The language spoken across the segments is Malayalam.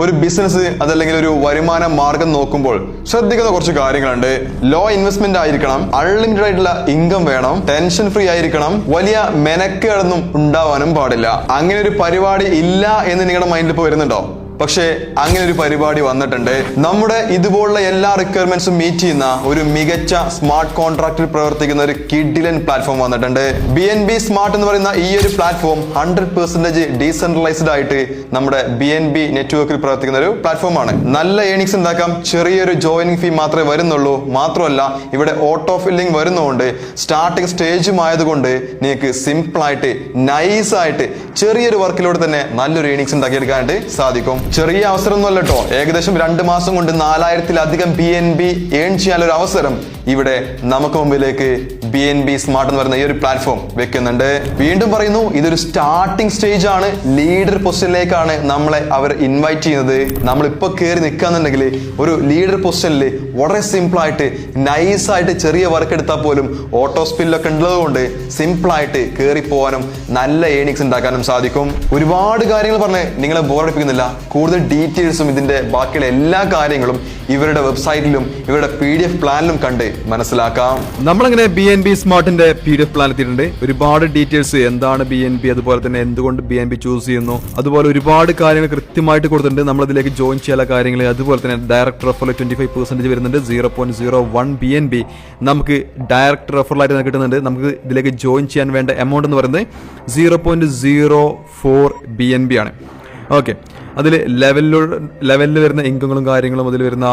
ഒരു ബിസിനസ് അതല്ലെങ്കിൽ ഒരു വരുമാന മാർഗം നോക്കുമ്പോൾ ശ്രദ്ധിക്കുന്ന കുറച്ച് കാര്യങ്ങളുണ്ട്. ലോ ഇൻവെസ്റ്റ്മെന്റ് ആയിരിക്കണം, അൺലിമിറ്റഡ് ആയിട്ടുള്ള ഇൻകം വേണം, ടെൻഷൻ ഫ്രീ ആയിരിക്കണം, വലിയ മെനക്കേടൊന്നും ഉണ്ടാവാനും പാടില്ല. അങ്ങനെ ഒരു പരിപാടി ഇല്ല എന്ന് നിങ്ങളുടെ മൈൻഡിൽ ഇപ്പോൾ വരുന്നുണ്ടോ? പക്ഷേ അങ്ങനെ ഒരു പരിപാടി വന്നിട്ടുണ്ട്. നമ്മുടെ ഇതുപോലുള്ള എല്ലാ റിക്വയർമെന്റ്സും മീറ്റ് ചെയ്യുന്ന ഒരു മികച്ച സ്മാർട്ട് കോൺട്രാക്റ്റിൽ പ്രവർത്തിക്കുന്ന ഒരു കിഡിലൻ പ്ലാറ്റ്ഫോം വന്നിട്ടുണ്ട്. BNB സ്മാർട്ട് എന്ന് പറയുന്ന ഈ ഒരു പ്ലാറ്റ്ഫോം 100% ഡീസെൻട്രലൈസ്ഡ് ആയിട്ട് നമ്മുടെ BNB നെറ്റ്വർക്കിൽ പ്രവർത്തിക്കുന്ന ഒരു പ്ലാറ്റ്ഫോമാണ്. നല്ല ഏണിങ്സ് ഉണ്ടാക്കാം. ചെറിയൊരു ജോയിനിങ് ഫീ മാത്രമേ വരുന്നുള്ളൂ. മാത്രമല്ല ഇവിടെ ഓട്ടോ ഫില്ലിംഗ് വരുന്നതുകൊണ്ട് സ്റ്റാർട്ടിംഗ് സ്റ്റേജും ആയതുകൊണ്ട് നിങ്ങൾക്ക് സിമ്പിൾ ആയിട്ട് നൈസായിട്ട് ചെറിയൊരു വർക്കിലൂടെ തന്നെ നല്ലൊരു ഏണിങ്സ് ഉണ്ടാക്കിയെടുക്കാനായിട്ട് സാധിക്കും. ചെറിയ അവസരം ഒന്നുമല്ല കേട്ടോ. ഏകദേശം 2 മാസം കൊണ്ട് 4000-ലധികം BNB ഏൺ ചെയ്യാനുള്ള അവസരം ഇവിടെ നമുക്ക് മുമ്പിലേക്ക് BNB സ്മാർട്ട് എന്ന് പറയുന്ന ഈ ഒരു പ്ലാറ്റ്ഫോം വെക്കുന്നുണ്ട്. വീണ്ടും പറയുന്നു, ഇതൊരു സ്റ്റാർട്ടിംഗ് സ്റ്റേജ് ആണ്. ലീഡർ പൊസിഷനിലേക്കാണ് നമ്മളെ അവർ ഇൻവൈറ്റ് ചെയ്യുന്നത്. നമ്മളിപ്പോ കയറി നിൽക്കാന്നുണ്ടെങ്കിൽ ഒരു ലീഡർ പൊസിഷനിൽ വളരെ സിമ്പിൾ ആയിട്ട് നൈസായിട്ട് ചെറിയ വർക്ക് എടുത്താൽ പോലും ഓട്ടോ സ്പില്ലൊക്കെ ഉള്ളത് കൊണ്ട് സിമ്പിൾ ആയിട്ട് കയറി പോകാനും നല്ല ഏണിങ്സ് ഉണ്ടാക്കാനും സാധിക്കും. ഒരുപാട് കാര്യങ്ങൾ പറഞ്ഞ് നിങ്ങളെ ബോറടിപ്പിക്കുന്നില്ല. കൂടുതൽ ഡീറ്റെയിൽസും ഇതിന്റെ ബാക്കിയുള്ള എല്ലാ കാര്യങ്ങളും ഇവരുടെ വെബ്സൈറ്റിലും ഇവരുടെ PDF പ്ലാനിലും കണ്ട് മനസ്സിലാക്കാം. നമ്മളങ്ങനെ BNB സ്മാർട്ടിന്റെ PDF പ്ലാൻ എത്തിയിട്ടുണ്ട്. ഒരുപാട് ഡീറ്റെയിൽസ്, എന്താണ് BNB, അതുപോലെ തന്നെ എന്തുകൊണ്ട് BNB ചൂസ് ചെയ്യുന്നു, അതുപോലെ ഒരുപാട് കാര്യങ്ങൾ കൃത്യമായിട്ട് കൊടുത്തിട്ടുണ്ട്. നമ്മളതിലേക്ക് ജോയിൻ ചെയ്യാനുള്ള കാര്യങ്ങൾ, അതുപോലെ തന്നെ ഡയറക്റ്റ് റെഫറൽ 25% വരുന്നുണ്ട്. 0.01 BNB നമുക്ക് ഡയറക്റ്റ് റെഫറലായിട്ട് കിട്ടുന്നുണ്ട്. നമുക്ക് ഇതിലേക്ക് ജോയിൻ ചെയ്യാൻ വേണ്ട എമൗണ്ട് എന്ന് പറയുന്നത് 0.04 BNB ആണ്. ഓക്കെ, അതിൽ ലെവലിൽ വരുന്ന ഇൻകങ്ങളും കാര്യങ്ങളും അതിൽ വരുന്ന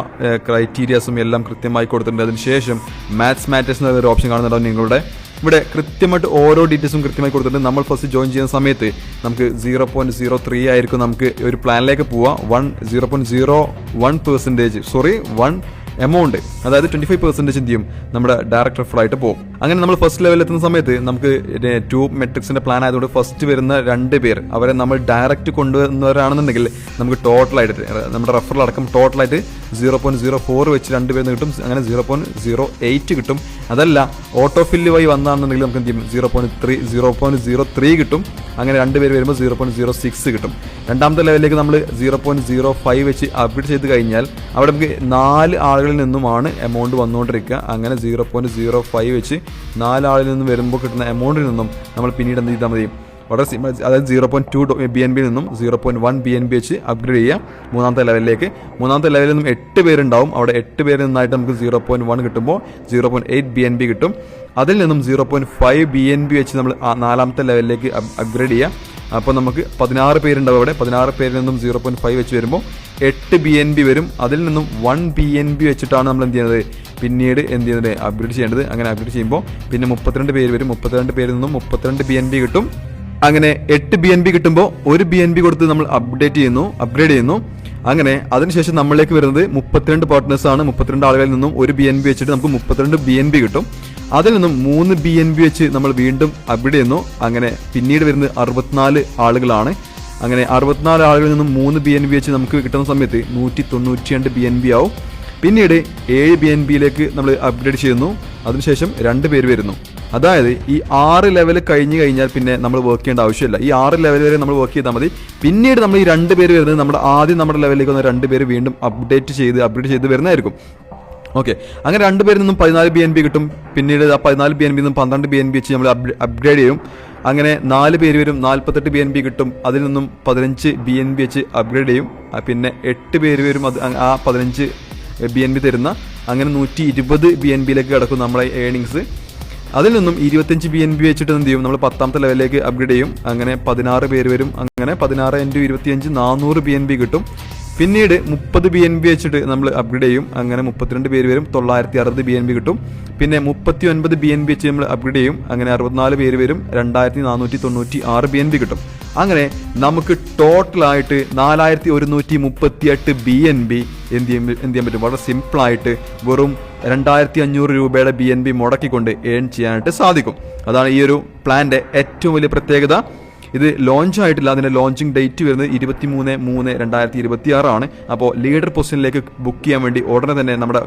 ക്രൈറ്റീരിയാസും എല്ലാം കൃത്യമായി കൊടുത്തിട്ടുണ്ട്. അതിനുശേഷം മാത്സ് മാറ്റേഴ്സ് എന്നൊരു ഓപ്ഷൻ കാണുന്നുണ്ടാവും നിങ്ങളുടെ ഇവിടെ. കൃത്യമായിട്ട് ഓരോ ഡീറ്റെയിൽസും കൃത്യമായി കൊടുത്തിട്ടുണ്ട്. നമ്മൾ ഫസ്റ്റ് ജോയിൻ ചെയ്യുന്ന സമയത്ത് നമുക്ക് 0.03 ആയിരിക്കും നമുക്ക് ഒരു പ്ലാനിലേക്ക് പോവുക. 1 എമൗണ്ട്, അതായത് 25% എന്ത് ചെയ്യും നമ്മുടെ ഡയറക്റ്റ് റെഫറായിട്ട് പോകും. അങ്ങനെ നമ്മൾ ഫസ്റ്റ് ലെവലിൽ എത്തുന്ന സമയത്ത് നമുക്ക് 2 മെട്രിക്സിന്റെ പ്ലാൻ ആയതുകൊണ്ട് ഫസ്റ്റ് വരുന്ന 2 പേർ അവരെ നമ്മൾ ഡയറക്റ്റ് കൊണ്ടുവന്നവരാണെന്നുണ്ടെങ്കിൽ നമുക്ക് ടോട്ടലായിട്ട് നമ്മുടെ റെഫറൽ അടക്കം ടോട്ടലായിട്ട് 0.04 വെച്ച് 2 പേര് കിട്ടും. അങ്ങനെ 0.08 കിട്ടും. അതല്ല ഓട്ടോ ഫില്ല് വഴി വന്നാണെന്നുണ്ടെങ്കിൽ നമുക്ക് എന്ത് ചെയ്യും 0.03 കിട്ടും. അങ്ങനെ 2 പേര് വരുമ്പോൾ 0.06 കിട്ടും. രണ്ടാമത്തെ ലെവലിലേക്ക് നമ്മൾ 0.05 വെച്ച് അപ്ഡേറ്റ് ചെയ്ത് കഴിഞ്ഞാൽ അവിടെ നമുക്ക് 4 ആളുകളിൽ നിന്നുമാണ് എമൗണ്ട് വന്നുകൊണ്ടിരിക്കുക. അങ്ങനെ 0.05 വെച്ച് 4 ആളിൽ നിന്നും വരുമ്പോൾ കിട്ടുന്ന എമൗണ്ടിൽ നിന്നും നമ്മൾ പിന്നീട് എന്ത് ചെയ്താൽ മതി, വളരെ സിമ്പിൾ, അതായത് 0.2 BNB നിന്നും 0.1 BNB വെച്ച് അപ്ഗ്രേഡ് ചെയ്യുക മൂന്നാമത്തെ ലെവലിലേക്ക്. മൂന്നാമത്തെ ലെവലിൽ നിന്നും 8 പേരുണ്ടാവും. അവിടെ 8 പേരിൽ നിന്നായിട്ട് നമുക്ക് 0.1 കിട്ടുമ്പോൾ 0.8 BNB കിട്ടും. അതിൽ നിന്നും 0.5 BNB വെച്ച് നമ്മൾ നാലാമത്തെ ലെവലിലേക്ക് അപ്ഗ്രേഡ് ചെയ്യുക. അപ്പോൾ നമുക്ക് 16 പേരുണ്ടാവും. അവിടെ 16 പേരിൽ നിന്നും 0.5 വെച്ച് വരുമ്പോൾ 8 BNB വരും. അതിൽ നിന്നും 1 BNB വെച്ചിട്ടാണ് നമ്മൾ എന്ത് ചെയ്യുന്നത്, പിന്നീട് എന്ത് ചെയ്യുന്നത്, അപ്ഗ്രേഡ് ചെയ്യേണ്ടത്. അങ്ങനെ അപ്ഗ്രേഡ് ചെയ്യുമ്പോൾ പിന്നെ 32 പേര് വരും. 32 പേരിൽ നിന്നും 32 BNB കിട്ടും. അങ്ങനെ 8 BNB കിട്ടുമ്പോൾ 1 BNB കൊടുത്ത് നമ്മൾ അപ്ഗ്രേഡ് ചെയ്യുന്നു. അങ്ങനെ അതിനുശേഷം നമ്മളിലേക്ക് വരുന്നത് 32 പാർട്ട്നേഴ്സ് ആണ്. 32 ആളുകളിൽ നിന്നും 1 BNB വെച്ചിട്ട് നമുക്ക് 32 BNB കിട്ടും. അതിൽ നിന്നും 3 BNB വെച്ച് നമ്മൾ വീണ്ടും അപ്ഗ്രേഡ് ചെയ്യുന്നു. അങ്ങനെ പിന്നീട് വരുന്നത് 64 ആളുകളാണ്. അങ്ങനെ 64 ആളുകളിൽ നിന്നും 3 BNB വെച്ച് നമുക്ക് കിട്ടുന്ന സമയത്ത് 192 BNB ആവും. പിന്നീട് 7 BNBയിലേക്ക് നമ്മൾ അപ്ഗ്രേഡ് ചെയ്യുന്നു. അതിനുശേഷം 2 പേര് വരുന്നു. അതായത് ഈ 6 ലെവൽ കഴിഞ്ഞ് കഴിഞ്ഞാൽ പിന്നെ നമ്മൾ വർക്ക് ചെയ്യേണ്ട ആവശ്യമില്ല. ഈ 6 ലെവൽ വരെ നമ്മൾ വർക്ക് ചെയ്താൽ മതി. പിന്നീട് നമ്മൾ ഈ 2 പേര് വരുന്നത് നമ്മുടെ നമ്മുടെ ലെവലിലേക്ക് വന്ന 2 പേര് വീണ്ടും അപ്ഗ്രേഡ് ചെയ്ത് വരുന്നതായിരിക്കും. ഓക്കെ, അങ്ങനെ 2 പേരിൽ നിന്നും 14 BNB കിട്ടും. പിന്നീട് ആ 14 BNB നിന്നും 12 BNB വെച്ച് നമ്മൾ അപ്ഗ്രേഡ് ചെയ്യും. അങ്ങനെ 4 പേര് വരും, 48 BNB കിട്ടും. അതിൽ നിന്നും 15 BNB വെച്ച് അപ്ഗ്രേഡ് ചെയ്യും. പിന്നെ 8 പേര് വരും, അത് ആ 15 BNB തരുന്ന. അങ്ങനെ 120 BNBയിലേക്ക് കിടക്കും നമ്മളെ ഏണിങ്സ്. അതിൽ നിന്നും 25 BNB വെച്ചിട്ട് എന്ത് ചെയ്യും, നമ്മൾ 10ാമത്തെ ലെവലിലേക്ക് അപ്ഗ്രേഡ് ചെയ്യും. അങ്ങനെ 16 പേര് വരും. അങ്ങനെ 16 × 25 400 BNB കിട്ടും. പിന്നീട് 30 BNB വെച്ചിട്ട് നമ്മൾ അപ്ഗ്രേഡ് ചെയ്യും. അങ്ങനെ 32 പേര് വരും, 960 BNB കിട്ടും. പിന്നെ 39 BNB വെച്ച് നമ്മൾ അപ്ഗ്രേഡ് ചെയ്യും. അങ്ങനെ 64 പേര് വരും, 2496 BNB കിട്ടും. അങ്ങനെ നമുക്ക് ടോട്ടലായിട്ട് 4138 BNB എന്ത് ചെയ്യാൻ പറ്റും, വളരെ സിമ്പിളായിട്ട് വെറും 2500 രൂപയുടെ BNB മുടക്കിക്കൊണ്ട് ഏൺ ചെയ്യാനായിട്ട് സാധിക്കും. അതാണ് ഈ ഒരു പ്ലാന്റെ ഏറ്റവും വലിയ പ്രത്യേകത. ഇത് ലോഞ്ച് ആയിട്ടില്ല. അതിന്റെ ലോഞ്ചിങ് ഡേറ്റ് വരുന്നത് 23/3/2026 ആണ്. അപ്പോൾ ലീഡർ പൊസിഷനിലേക്ക് ബുക്ക് ചെയ്യാൻ വേണ്ടി ഉടനെ തന്നെ നമ്മുടെ